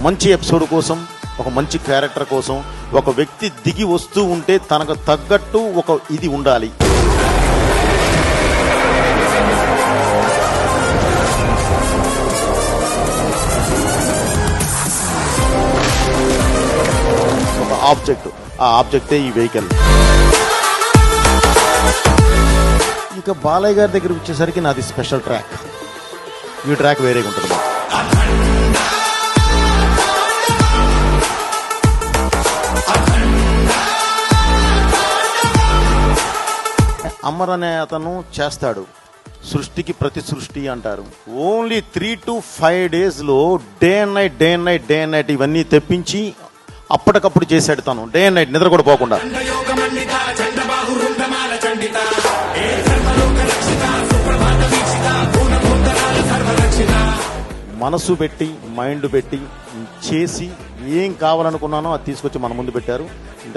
మంచి ఎపిసోడ్ కోసం, ఒక మంచి క్యారెక్టర్ కోసం ఒక వ్యక్తి దిగి వస్తూ ఉంటే తనకు తగ్గట్టు ఒక ఇది ఉండాలి. ఒక ఆబ్జెక్ట్, ఆ ఆబ్జెక్టే ఈ వెహికల్. ఇక బాలయ్య గారి దగ్గర వచ్చేసరికి నాది స్పెషల్ ట్రాక్. ఈ ట్రాక్ వేరేగా ఉంటుంది. అమర్ అనే అతను చేస్తాడు సృష్టికి ప్రతి సృష్టి అంటారు. Only 3 to 5 days day and night ఇవన్నీ తెప్పించి అప్పటికప్పుడు చేశాడు తను. డే అండ్ నైట్ నిద్ర కూడా పోకుండా. మనసు పెట్టి, మైండ్ పెట్టి చేసి ఏం కావాలనుకున్నానో అది తీసుకొచ్చి మన ముందు పెట్టారు.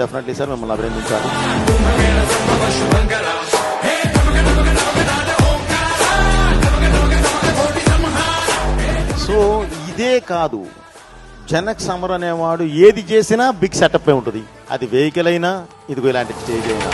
డెఫినెట్లీ సార్ మిమ్మల్ని అభినందించాలి. సో ఇదే కాదు, జనక్ సమర్ అనేవాడు ఏది చేసినా బిగ్ సెటప్ ఉంటుంది. అది వెహికల్ అయినా, ఇదిగో ఇలాంటి స్టేజ్ అయినా.